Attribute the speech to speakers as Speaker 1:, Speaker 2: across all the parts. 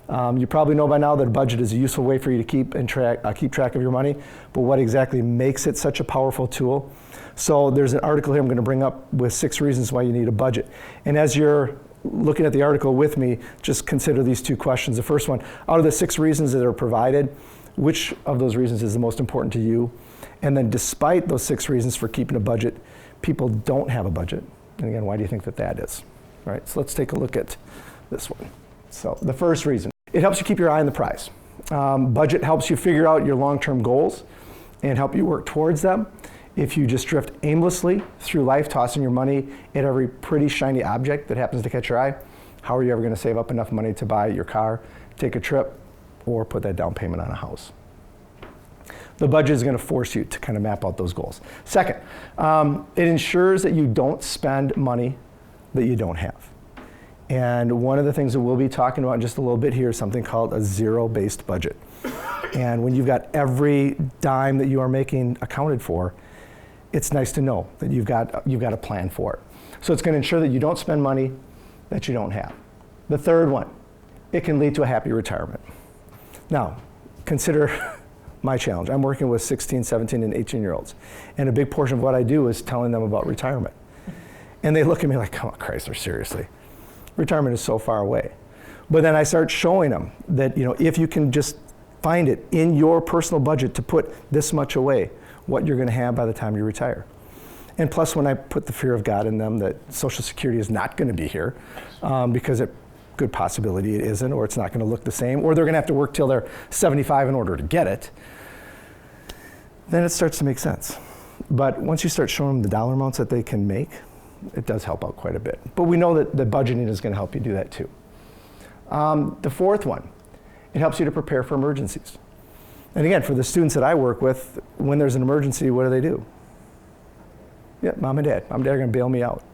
Speaker 1: You probably know by now that a budget is a useful way for you to keep track of your money, but what exactly makes it such a powerful tool? So there's an article here I'm going to bring up with 6 reasons why you need a budget. And as you're looking at the article with me, just consider these 2 questions. The first one, out of the 6 reasons that are provided, which of those reasons is the most important to you? And then despite those 6 reasons for keeping a budget, people don't have a budget. And again, why do you think that that is? All right, so let's take a look at this one. So the first reason, it helps you keep your eye on the prize. Budget helps you figure out your long-term goals and help you work towards them. If you just drift aimlessly through life, tossing your money at every pretty shiny object that happens to catch your eye, how are you ever going to save up enough money to buy your car, take a trip, or put that down payment on a house? The budget is going to force you to kind of map out those goals. Second, it ensures that you don't spend money that you don't have. And one of the things that we'll be talking about in just a little bit here is something called a zero-based budget. And when you've got every dime that you are making accounted for, it's nice to know that you've got a plan for it. So it's going to ensure that you don't spend money that you don't have. The third one, it can lead to a happy retirement. Now, consider my challenge. I'm working with 16, 17, and 18-year-olds. And a big portion of what I do is telling them about retirement. And they look at me like, come on, Chrysler, seriously. Retirement is so far away. But then I start showing them that, if you can just find it in your personal budget to put this much away, what you're going to have by the time you retire. And plus, when I put the fear of God in them that Social Security is not going to be here, because a good possibility it isn't, or it's not going to look the same, or they're going to have to work till they're 75 in order to get it, then it starts to make sense. But once you start showing them the dollar amounts that they can make, it does help out quite a bit. But we know that the budgeting is going to help you do that too. The fourth one, it helps you to prepare for emergencies. And again, for the students that I work with, when there's an emergency, what do? Yeah, mom and dad. Mom and dad are going to bail me out.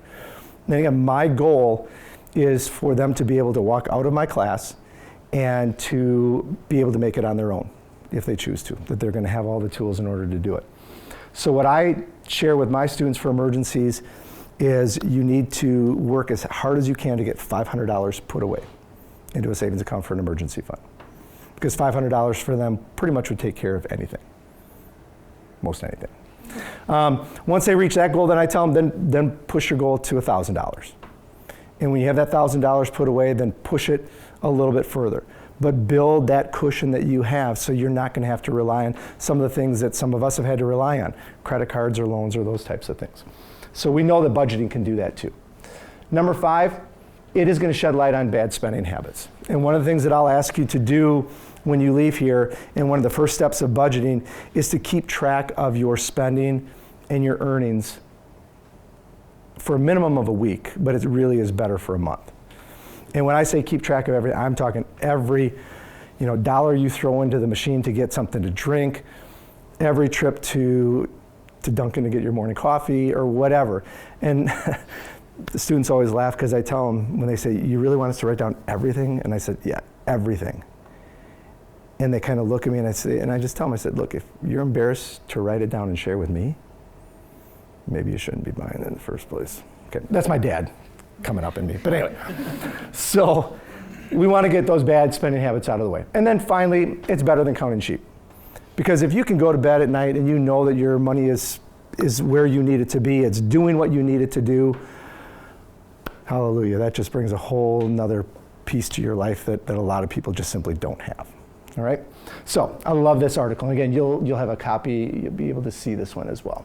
Speaker 1: And again, my goal is for them to be able to walk out of my class and to be able to make it on their own if they choose to, that they're going to have all the tools in order to do it. So what I share with my students for emergencies is you need to work as hard as you can to get $500 put away into a savings account for an emergency fund. Because $500 for them pretty much would take care of anything, most anything. Once they reach that goal, then I tell them, then push your goal to $1,000. And when you have that $1,000 put away, then push it a little bit further. But build that cushion that you have so you're not going to have to rely on some of the things that some of us have had to rely on, credit cards or loans or those types of things. So we know that budgeting can do that too. Number 5, it is going to shed light on bad spending habits. And one of the things that I'll ask you to do when you leave here, and one of the first steps of budgeting, is to keep track of your spending and your earnings for a minimum of a week, but it really is better for a month. And when I say keep track of everything, I'm talking every dollar you throw into the machine to get something to drink, every trip to Dunkin' to get your morning coffee or whatever. And the students always laugh because I tell them when they say, you really want us to write down everything? And I said, yeah, everything. And they kind of look at me and I just tell them, I said, look, if you're embarrassed to write it down and share with me, maybe you shouldn't be buying it in the first place. Okay, that's my dad coming up in me. But anyway, so we want to get those bad spending habits out of the way. And then finally, it's better than counting sheep. Because if you can go to bed at night and you know that your money is where you need it to be, it's doing what you need it to do, hallelujah, that just brings a whole nother piece to your life that a lot of people just simply don't have. All right? So I love this article. Again, you'll have a copy, you'll be able to see this one as well.